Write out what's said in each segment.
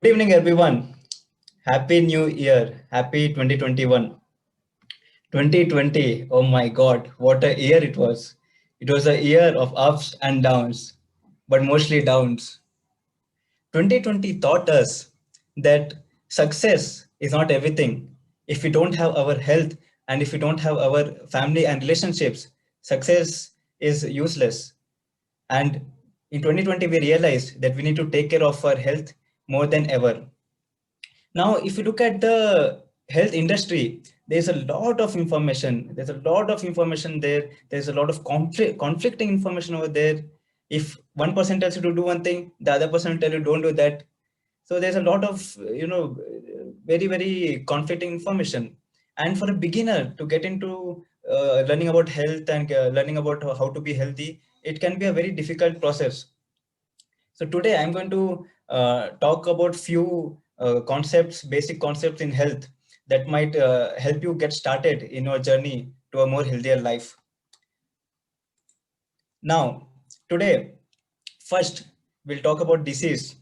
Good evening, everyone. Happy New Year. Happy 2021. 2020. Oh my God, what a year it was. It was a year of ups and downs, but mostly downs. 2020 taught us that success is not everything. If we don't have our health and if we don't have our family and relationships, success is useless. And in 2020, we realized that we need to take care of our health more than ever. Now, if you look at the health industry, there's a lot of information. There's a lot of information there. There's a lot of conflicting information over there. If one person tells you to do one thing, the other person will tell you don't do that. So there's a lot of, very, very conflicting information. And for a beginner to get into learning about health and learning about how to be healthy, it can be a very difficult process. So today I'm going to talk about few concepts, basic concepts in health that might help you get started in your journey to a more healthier life. Now, today, first we'll talk about disease.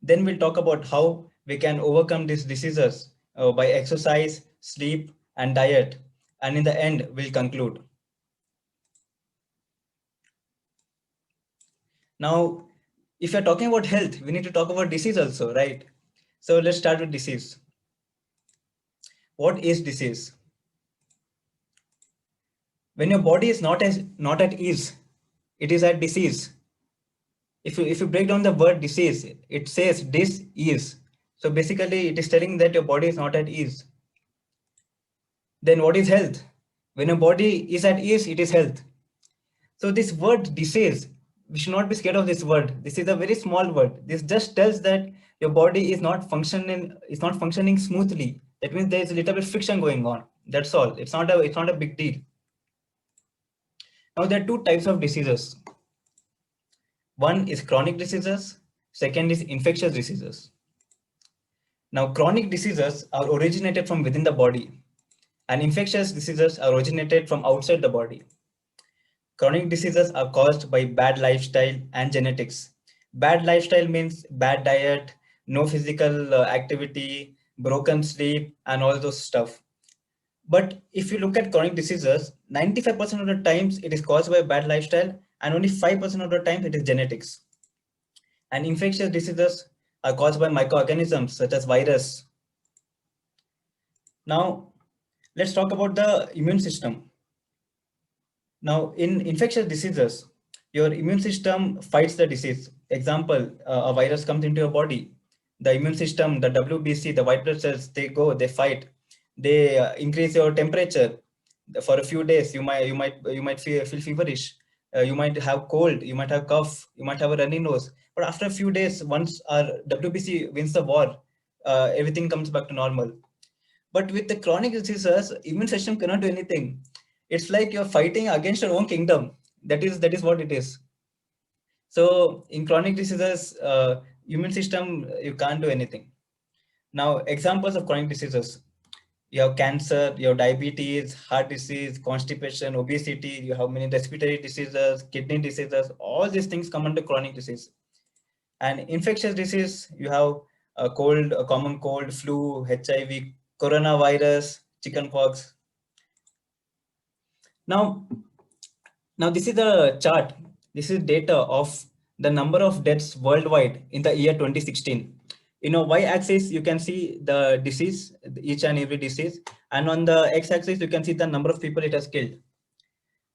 Then we'll talk about how we can overcome these diseases by exercise, sleep, and diet. And in the end, we'll conclude. Now, if you're talking about health, we need to talk about disease also, right? So let's start with disease. What is disease? When your body is not at ease, it is at disease. If you break down the word disease, it says dis-ease. So basically, it is telling that your body is not at ease. Then what is health? When your body is at ease, it is health. So this word disease, we should not be scared of this word. This is a very small word. This just tells that your body is not functioning smoothly. That means there is a little bit friction going on. That's all. It's not a big deal. Now there are two types of diseases. One is chronic diseases, second is infectious diseases. Now chronic diseases are originated from within the body and infectious diseases are originated from outside the body. Chronic diseases are caused by bad lifestyle and genetics. Bad lifestyle means bad diet, no physical activity, broken sleep, and all those stuff. But if you look at chronic diseases, 95% of the times it is caused by bad lifestyle and only 5% of the time it is genetics. And infectious diseases are caused by microorganisms such as virus. Now, let's talk about the immune system. Now, in infectious diseases, your immune system fights the disease. Example, a virus comes into your body. The immune system, the WBC, the white blood cells, they fight. They increase your temperature. For a few days, you might feel feverish. You might have cold. You might have cough. You might have a runny nose. But after a few days, once our WBC wins the war, everything comes back to normal. But with the chronic diseases, immune system cannot do anything. It's like you're fighting against your own kingdom. That is what it is. So in chronic diseases, immune system you can't do anything. Now examples of chronic diseases: you have cancer, you have diabetes, heart disease, constipation, obesity. You have many respiratory diseases, kidney diseases. All these things come under chronic disease. And infectious disease, you have a common cold, flu, HIV, coronavirus, chickenpox. Now, now this is the chart. This is data of the number of deaths worldwide in the year 2016. Y-axis, you can see the disease, each and every disease. And on the x-axis, you can see the number of people it has killed.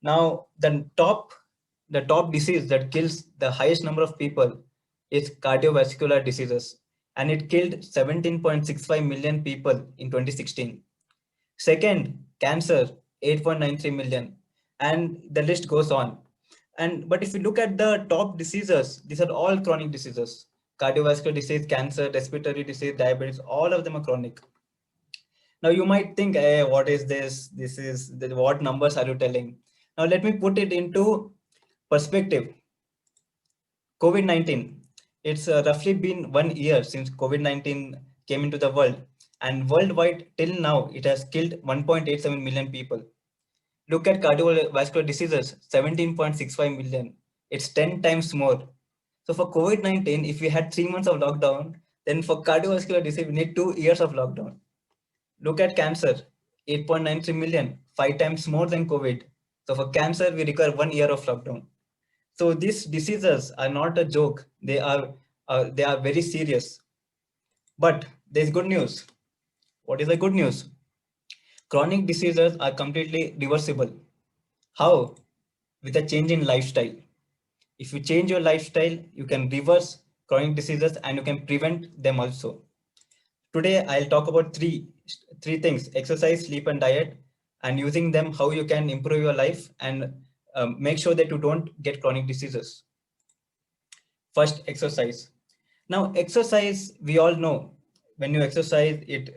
Now, the top disease that kills the highest number of people is cardiovascular diseases. And it killed 17.65 million people in 2016. Second, cancer, 8.93 million, and the list goes on. But if you look at the top diseases, these are all chronic diseases: cardiovascular disease, cancer, respiratory disease, diabetes. All of them are chronic. Now you might think, hey, what is this? What numbers are you telling? Now let me put it into perspective. COVID-19. It's roughly been 1 year since COVID-19 came into the world, and worldwide till now it has killed 1.87 million people. Look at cardiovascular diseases, 17.65 million. It's 10 times more. So for COVID-19, if we had 3 months of lockdown, Then for cardiovascular disease, we need 2 years of lockdown. Look at cancer, 8.93 million, 5 times more than COVID. So for cancer, we require 1 year of lockdown. So these diseases are not a joke. They are very serious. But there's good news. What is the good news? Chronic diseases are completely reversible. How? With a change in lifestyle. If you change your lifestyle, you can reverse chronic diseases and you can prevent them also. Today, I'll talk about three things: exercise, sleep, and diet, and using them, how you can improve your life and make sure that you don't get chronic diseases. First, exercise. Now, exercise, we all know when you exercise, it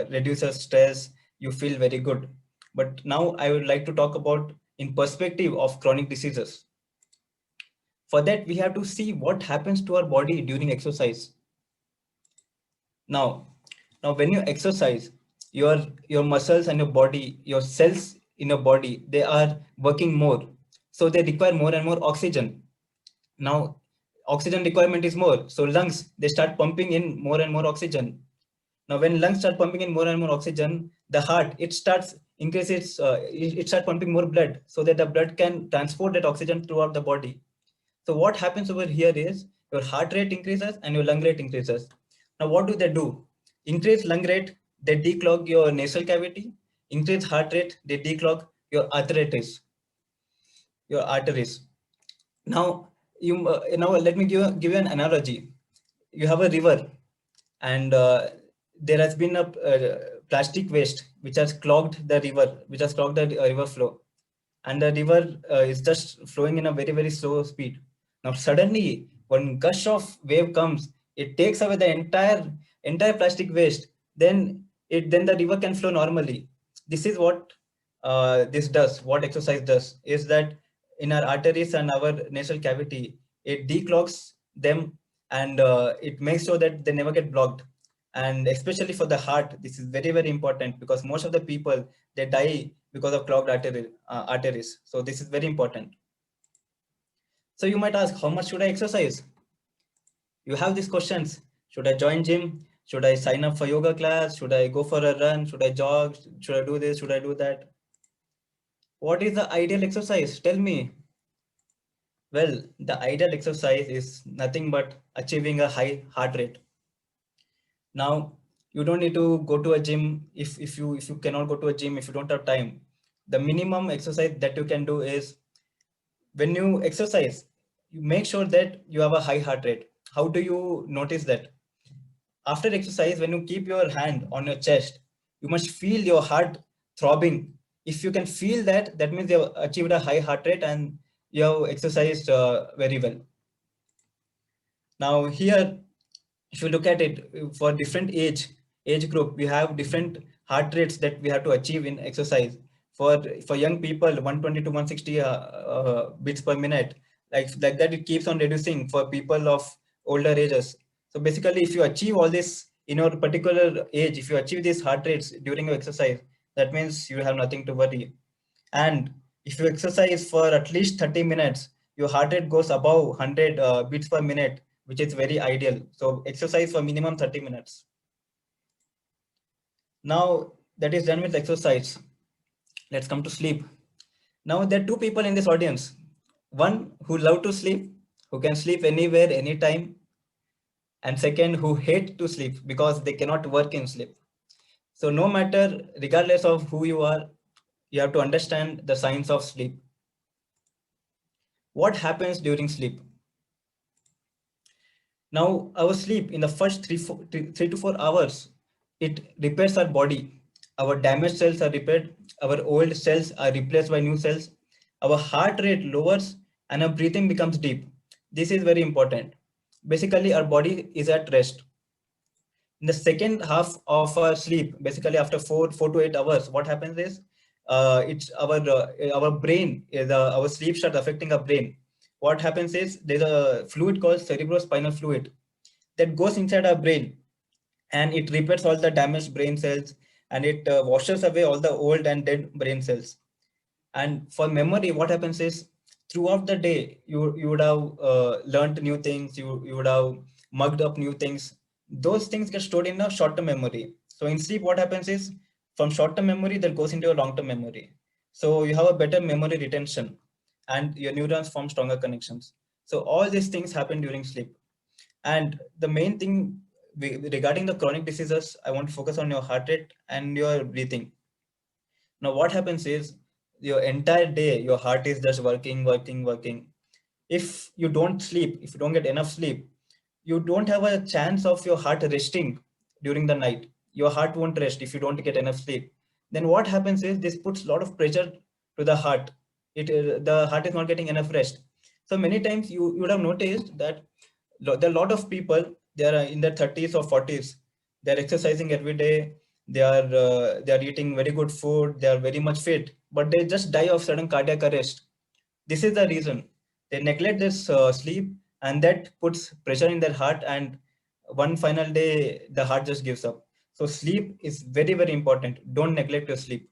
reduces stress, you feel very good. But now I would like to talk about in perspective of chronic diseases. For that, we have to see what happens to our body during exercise. Now, when you exercise, your muscles and your body, your cells in your body, they are working more. So they require more and more oxygen. Now, oxygen requirement is more. So lungs, they start pumping in more and more oxygen. Now, when lungs start pumping in more and more oxygen, the heart, it starts increases, it starts pumping more blood so that the blood can transport that oxygen throughout the body. So what happens over here is your heart rate increases and your lung rate increases. Now, what do they do? Increase lung rate, they declog your nasal cavity. Increase heart rate, they declog your arteries. Your arteries. Now, let me give you an analogy. You have a river, and there has been a plastic waste which has clogged the river, which has clogged the river flow, and the river is just flowing in a very very slow speed. Now suddenly, one gush of wave comes, it takes away the entire plastic waste. Then the river can flow normally. This is what this does. What exercise does is that in our arteries and our nasal cavity, it declogs them, and it makes sure that they never get blocked. And especially for the heart, this is very very important because most of the people, they die because of clogged arteries. So this is very important. So you might ask, how much should I exercise? You have these questions. Should I join gym? Should I sign up for yoga class? Should I go for a run? Should I jog? Should I do this? Should I do that? What is the ideal exercise? Tell me. Well, the ideal exercise is nothing but achieving a high heart rate. Now, you don't need to go to a gym if you cannot go to a gym, if you don't have time. The minimum exercise that you can do is, when you exercise, you make sure that you have a high heart rate. How do you notice that? After exercise, when you keep your hand on your chest, you must feel your heart throbbing. If you can feel that, that means you have achieved a high heart rate and you have exercised very well. Now here, if you look at it, for different age group, we have different heart rates that we have to achieve in exercise. For young people, 120 to 160 beats per minute, like that, it keeps on reducing for people of older ages. So basically, if you achieve all this in your particular age, if you achieve these heart rates during your exercise, that means you have nothing to worry. And if you exercise for at least 30 minutes, your heart rate goes above 100 beats per minute, which is very ideal. So exercise for minimum 30 minutes. Now that is done with exercise. Let's come to sleep. Now there are two people in this audience. One who love to sleep, who can sleep anywhere, anytime. And second, who hate to sleep because they cannot work in sleep. So no matter, regardless of who you are, you have to understand the science of sleep. What happens during sleep? Now, our sleep in the first 3 to 4 hours, it repairs our body. Our damaged cells are repaired. Our old cells are replaced by new cells. Our heart rate lowers and our breathing becomes deep. This is very important. Basically, our body is at rest. In the second half of our sleep, basically after 4 to 8 hours, what happens is, it's our brain is our sleep starts affecting our brain. What happens is, there's a fluid called cerebrospinal fluid that goes inside our brain, and it repairs all the damaged brain cells, and it washes away all the old and dead brain cells. And for memory, what happens is, throughout the day, you would have learned new things, you would have mugged up new things. those things get stored in a short-term memory. So in sleep, what happens is from short-term memory that goes into your long-term memory. So you have a better memory retention and your neurons form stronger connections. So all these things happen during sleep. And the main thing regarding the chronic diseases, I want to focus on your heart rate and your breathing. Now, what happens is your entire day, your heart is just working, working, working. If you don't sleep, if you don't get enough sleep, you don't have a chance of your heart resting during the night. Your heart won't rest if you don't get enough sleep. Then what happens is this puts a lot of pressure to the heart. The heart is not getting enough rest. So many times you would have noticed that there are a lot of people, they are in their 30s or 40s, they are exercising every day, they are eating very good food, they are very much fit, but they just die of sudden cardiac arrest. This is the reason they neglect this sleep, and that puts pressure in their heart, and one final day the heart just gives up. So sleep is very, very important. Don't neglect your sleep.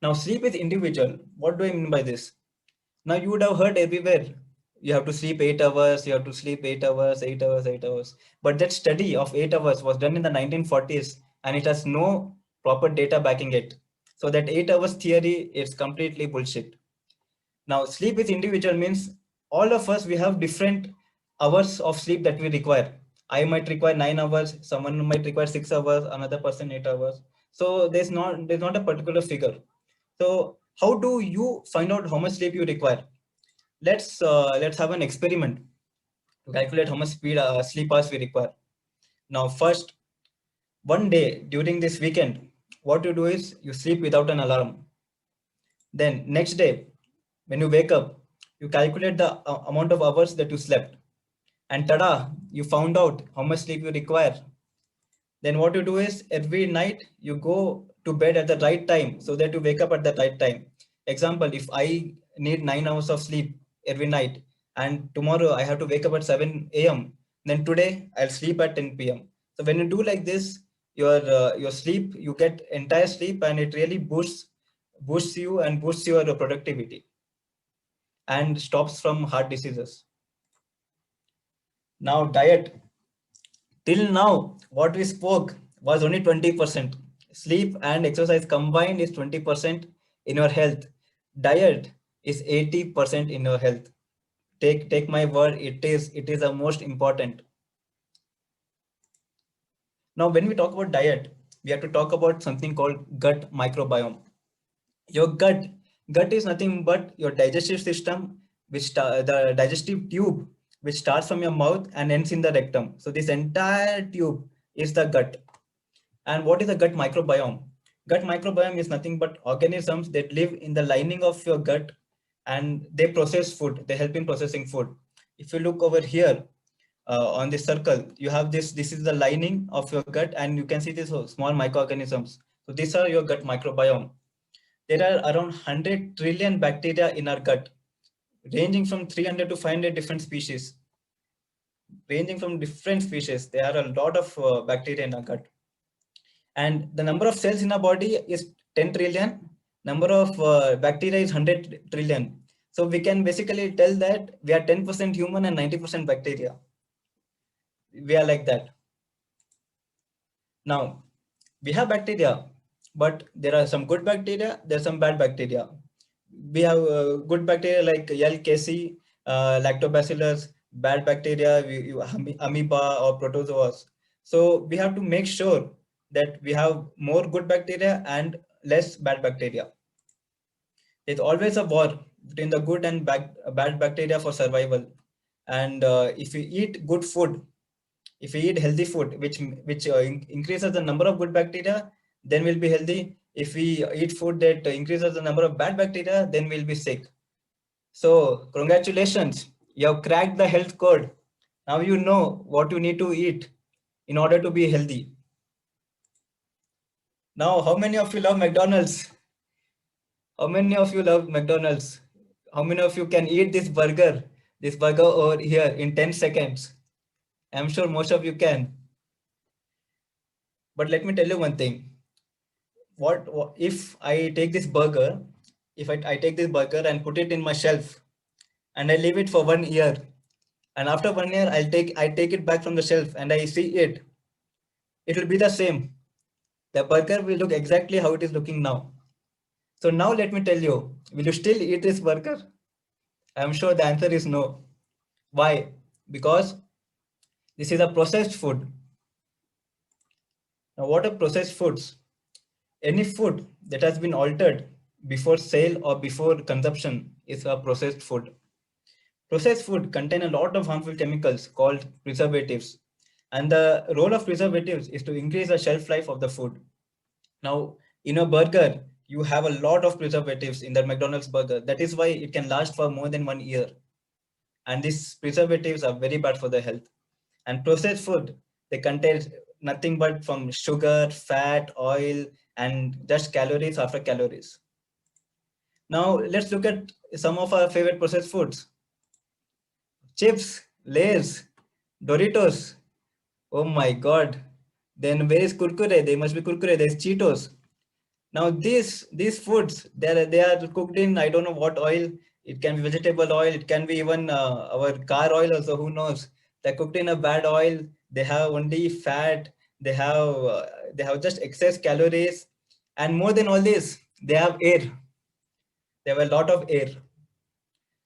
Now sleep is individual. What do I mean by this? Now you would have heard everywhere, you have to sleep 8 hours, you have to sleep 8 hours, 8 hours, 8 hours. But that study of 8 hours was done in the 1940s and it has no proper data backing it. So that 8 hours theory is completely bullshit. Now, sleep is individual means all of us, we have different hours of sleep that we require. I might require 9 hours, someone might require 6 hours, another person 8 hours. So there's not a particular figure. So how do you find out how much sleep you require? Let's have an experiment to calculate how much sleep hours we require. Now, first, one day during this weekend, what you do is you sleep without an alarm. Then next day, when you wake up, you calculate the amount of hours that you slept. And tada, you found out how much sleep you require. Then what you do is every night you go to bed at the right time so that you wake up at the right time. Example, if I need 9 hours of sleep every night and tomorrow I have to wake up at 7 a.m., then today I'll sleep at 10 p.m. So when you do like this, your sleep, you get entire sleep and it really boosts you and boosts your productivity and stops from heart diseases. Now diet. Till now, what we spoke was only 20%. Sleep and exercise combined is 20% in your health. Diet is 80% in your health. Take my word, it is the most important. Now, when we talk about diet, we have to talk about something called gut microbiome. Your gut is nothing but your digestive system, the digestive tube, which starts from your mouth and ends in the rectum. So this entire tube is the gut. And what is the gut microbiome? Gut microbiome is nothing but organisms that live in the lining of your gut, and they process food. They help in processing food. If you look over here on this circle, you have this. This is the lining of your gut, and you can see these small microorganisms. So these are your gut microbiome. There are around 100 trillion bacteria in our gut, ranging from 300 to 500 different species. Ranging from different species, there are a lot of bacteria in our gut. And the number of cells in our body is 10 trillion. Number of bacteria is 100 trillion. So we can basically tell that we are 10% human and 90% bacteria. We are like that. Now, we have bacteria, but there are some good bacteria, there are some bad bacteria. We have good bacteria like L. casei, lactobacillus, bad bacteria, amoeba or protozoas. So we have to make sure that we have more good bacteria and less bad bacteria. There's always a war between the good and bad bacteria for survival. And if we eat good food, if we eat healthy food, which increases the number of good bacteria, then we'll be healthy. If we eat food that increases the number of bad bacteria, then we'll be sick. So congratulations, you have cracked the health code. Now you know what you need to eat in order to be healthy. Now, how many of you love McDonald's? How many of you love McDonald's? How many of you can eat this burger over here in 10 seconds? I'm sure most of you can. But let me tell you one thing. What if I take this burger, if I take this burger and put it in my shelf and I leave it for 1 year, and after 1 year I take it back from the shelf and I see it, it will be the same. The burger will look exactly how it is looking now. So now let me tell you, will you still eat this burger? I'm sure the answer is no. Why? Because this is a processed food. Now, what are processed foods? Any food that has been altered before sale or before consumption is a processed food. Processed food contain a lot of harmful chemicals called preservatives. And the role of preservatives is to increase the shelf life of the food. Now, in a burger, you have a lot of preservatives in that McDonald's burger. That is why it can last for more than 1 year. And these preservatives are very bad for the health. And processed food, they contain nothing but from sugar, fat, oil, and just calories after calories. Now, let's look at some of our favorite processed foods. Chips, Lay's, Doritos. Oh my God. Then where is Kurkure? They must be Kurkure. There's Cheetos. Now these foods, they are cooked in I don't know what oil. It can be vegetable oil. It can be even our car oil also. Who knows? They're cooked in a bad oil. They have only fat. They have just excess calories, and more than all this, they have air. They have a lot of air.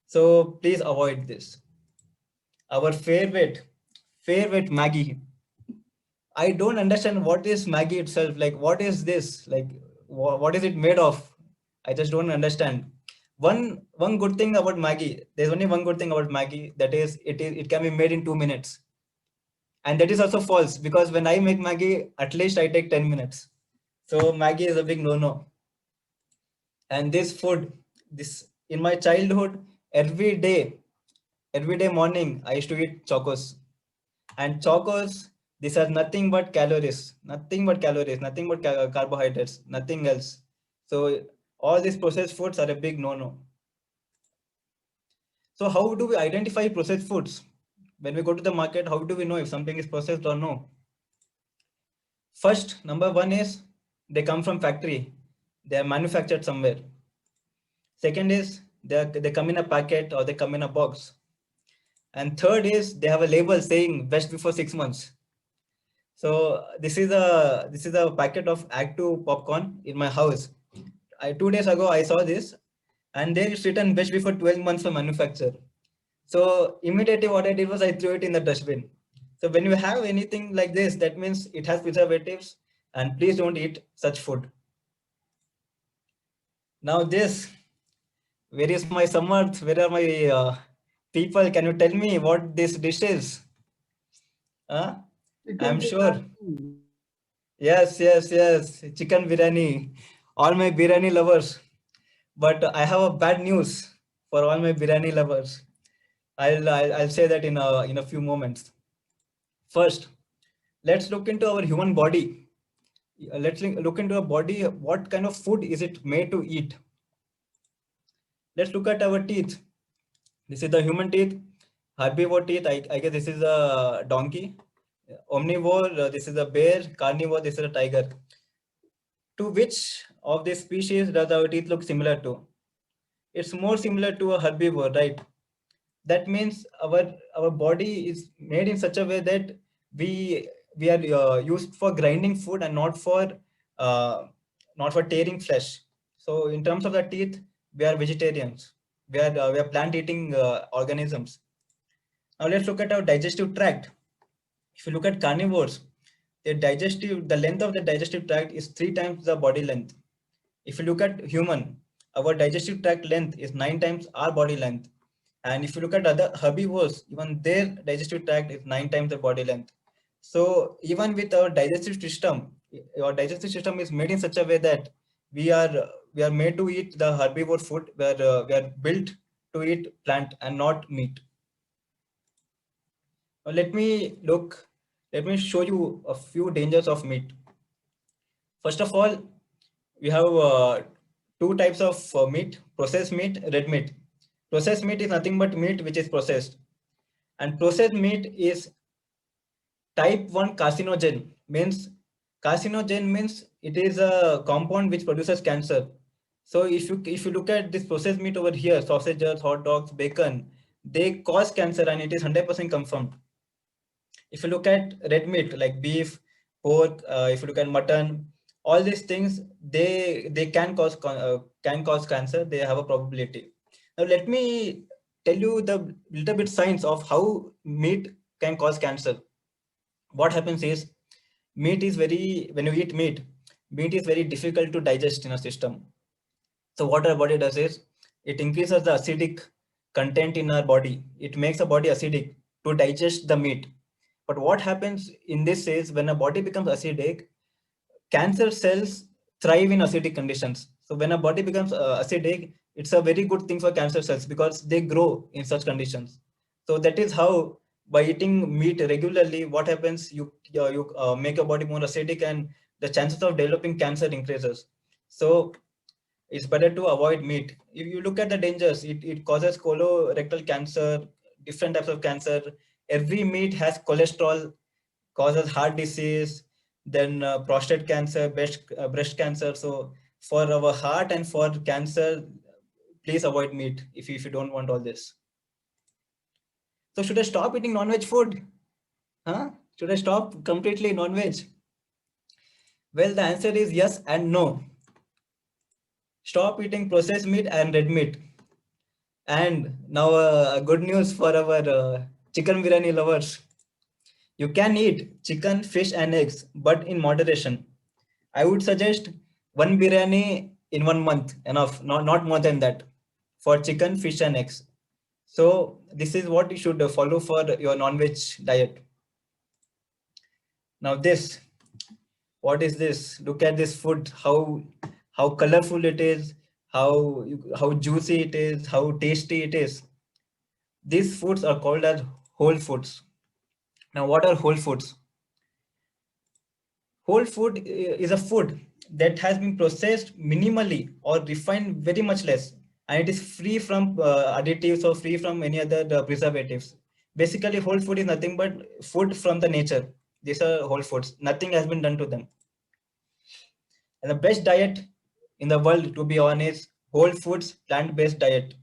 So please avoid this. Our favorite Maggie. I don't understand what is Maggie itself. Like, what is this? Like, what is it made of? I just don't understand. One good thing about Maggie. There's only one good thing about Maggie. That is, it can be made in 2 minutes, and that is also false because when I make Maggie, at least I take 10 minutes. So Maggie is a big no-no. And this food, this in my childhood, every day morning I used to eat chocos. And chocos, these are nothing but calories, nothing but carbohydrates, nothing else. So all these processed foods are a big no-no. So how do we identify processed foods? When we go to the market, how do we know if something is processed or no? First, number one is they come from factory. They are manufactured somewhere. Second is they come in a packet or they come in a box. And third is they have a label saying best before 6 months. So this is a packet of Active popcorn in my house. 2 days ago I saw this, and there it's written best before 12 months for manufacture. So immediately what I did was I threw it in the dustbin. So when you have anything like this, that means it has preservatives, and please don't eat such food. Now this, where is my Samarth? Where are my people? Can you tell me what this dish is? Huh? I'm Chicken sure. biryani. Yes. Chicken biryani. All my biryani lovers. But I have a bad news for all my biryani lovers. I'll say that in a few moments. First, let's look into our human body. Let's look into a body. What kind of food is it made to eat? Let's look at our teeth. This is the human teeth. Herbivore teeth. I guess this is a donkey. Omnivore. This is a bear. Carnivore. This is a tiger. To which of these species does our teeth look similar to? It's more similar to a herbivore, right? That means our body is made in such a way that we are used for grinding food and uh, not for tearing flesh. So in terms of the teeth, we are vegetarians. We are plant eating organisms. Now let's look at our digestive tract. If you look at carnivores, the length of the digestive tract is 3 times the body length. If you look at human, our digestive tract length is 9 times our body length. And if you look at other herbivores, even their digestive tract is 9 times the body length. So even with our digestive system is made in such a way that we are made to eat the herbivore food, where we are built to eat plant and not meat. Now let me show you a few dangers of meat. First of all, we have two types of meat: processed meat, red meat. Processed meat is nothing but meat which is processed. And processed meat is type 1 carcinogen. Means carcinogen means it is a compound which produces cancer. So if you look at this processed meat over here, sausages, hot dogs, bacon, they cause cancer, and it is 100% confirmed. If you look at red meat like beef, pork, if you look at mutton, all these things, they can cause cancer. They have a probability. Now let me tell you the little bit science of how meat can cause cancer. What happens is, meat is very when you eat meat is very difficult to digest in a system. So what our body does is, it increases the acidic content in our body. It makes the body acidic to digest the meat. But what happens in this is, when a body becomes acidic, cancer cells thrive in acidic conditions. So when a body becomes acidic, it's a very good thing for cancer cells because they grow in such conditions. So that is how, by eating meat regularly, what happens, you make your body more acidic, and the chances of developing cancer increases. So it's better to avoid meat. If you look at the dangers, it causes colorectal cancer, different types of cancer. Every meat has cholesterol, causes heart disease, then prostate cancer, breast cancer. So for our heart and for cancer, please avoid meat if you don't want all this. So should I stop eating non-veg food? Huh? Should I stop completely non-veg? Well, the answer is yes and no. Stop eating processed meat and red meat. And now, good news for our chicken biryani lovers. You can eat chicken, fish, and eggs, but in moderation. I would suggest one biryani in 1 month, enough, not more than that, for chicken, fish, and eggs. So this is what you should follow for your non-veg diet. Now this, what is this? Look at this food, how colorful it is, how juicy it is, how tasty it is. These foods are called as whole foods. Now, what are whole foods? Whole food is a food that has been processed minimally or refined very much less, and it is free from additives or free from any other preservatives. Basically, whole food is nothing but food from the nature. These are whole foods. Nothing has been done to them. And the best diet in the world, to be honest, whole foods, plant-based diet.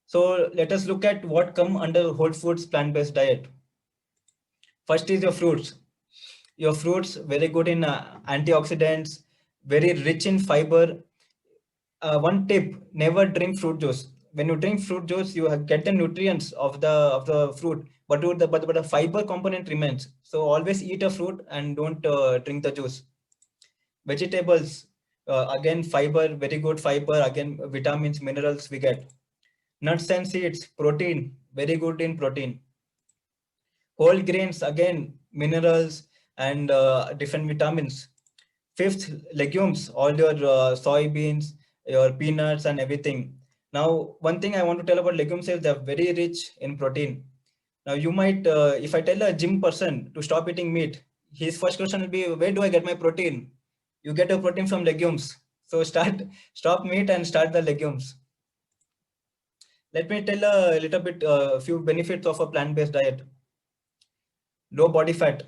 So let us look at what come under whole foods, plant-based diet. First is your fruits. Your fruits, very good in antioxidants, very rich in fiber. One tip: never drink fruit juice. When you drink fruit juice, you get the nutrients of the fruit, but the fiber component remains. So always eat a fruit and don't drink the juice. Vegetables, again fiber, very good fiber. Again, vitamins, minerals we get. Nuts and seeds, protein, very good in protein. Whole grains, again, minerals and different vitamins. Fifth, legumes, all your soybeans, your peanuts and everything. Now, one thing I want to tell about legumes is they're very rich in protein. Now, you might, if I tell a gym person to stop eating meat, his first question will be, where do I get my protein? You get your protein from legumes. So stop meat and start the legumes. Let me tell a little bit, few benefits of a plant-based diet. Low body fat.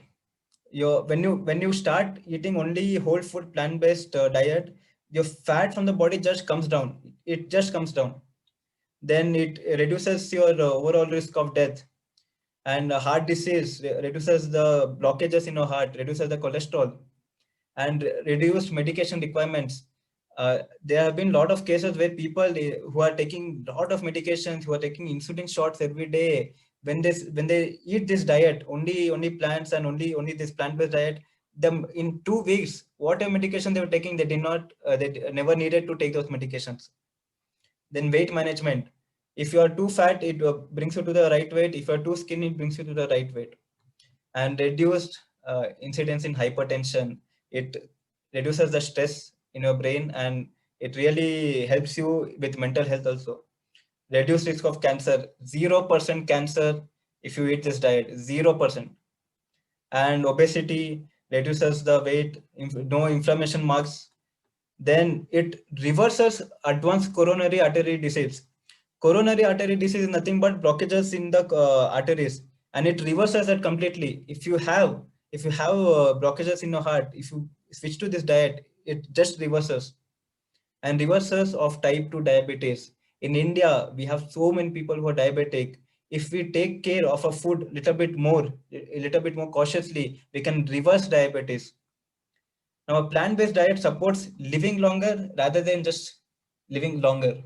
When you start eating only whole food plant-based diet, your fat from the body just comes down. It just comes down. Then it reduces your overall risk of death, and heart disease, reduces the blockages in your heart, reduces the cholesterol, and reduced medication requirements. There have been a lot of cases where people who are taking a lot of medications, who are taking insulin shots every day, when they eat this diet, only plants and only this plant-based diet, them in 2 weeks, whatever medication they were taking, they never needed to take those medications. Then weight management. If you are too fat, it brings you to the right weight. If you are too skinny, it brings you to the right weight. And reduced incidence in hypertension. It reduces the stress in your brain, and it really helps you with mental health also. Reduced risk of cancer, 0% cancer if you eat this diet, 0%. And obesity, reduces the weight, no inflammation marks. Then it reverses advanced coronary artery disease. Coronary artery disease is nothing but blockages in the arteries, and it reverses that completely. If you have blockages in your heart, if you switch to this diet, it just reverses. And reverses of type 2 diabetes. In India, we have so many people who are diabetic. If we take care of our food a little bit more cautiously, we can reverse diabetes. Now, a plant-based diet supports living longer rather than just living longer.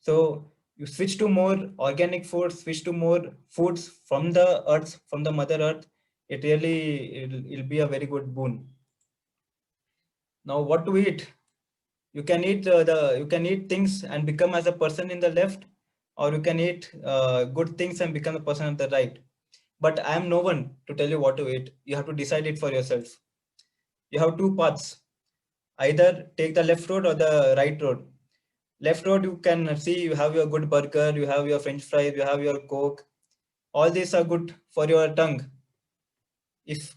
So you switch to more organic food, switch to more foods from the earth, from the mother earth. It'll be a very good boon. Now, what to eat? You can eat you can eat things and become as a person in the left, or you can eat good things and become a person on the right. But I am no one to tell you what to eat. You have to decide it for yourself. You have two paths. Either take the left road or the right road. Left road, you can see you have your good burger, you have your french fries, you have your coke. All these are good for your tongue.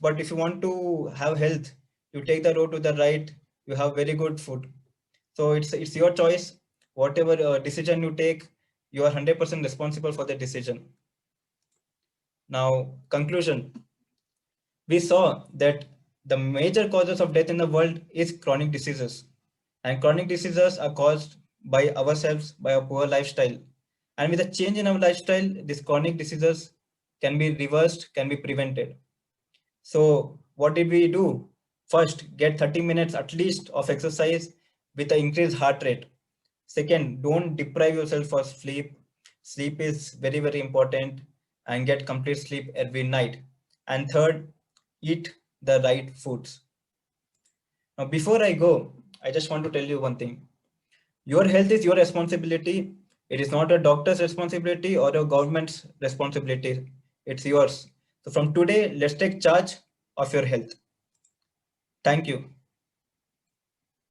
But if you want to have health, you take the road to the right, you have very good food. So it's your choice. Whatever decision you take, you are 100% responsible for the decision. Now, conclusion. We saw that the major causes of death in the world is chronic diseases. And chronic diseases are caused by ourselves, by our poor lifestyle. And with a change in our lifestyle, these chronic diseases can be reversed, can be prevented. So what did we do? First, get 30 minutes at least of exercise with an increased heart rate. Second, don't deprive yourself of sleep. Sleep is very, very important, and get complete sleep every night. And third, eat the right foods. Now, before I go, I just want to tell you one thing. Your health is your responsibility. It is not a doctor's responsibility or a government's responsibility. It's yours. So from today, let's take charge of your health. Thank you.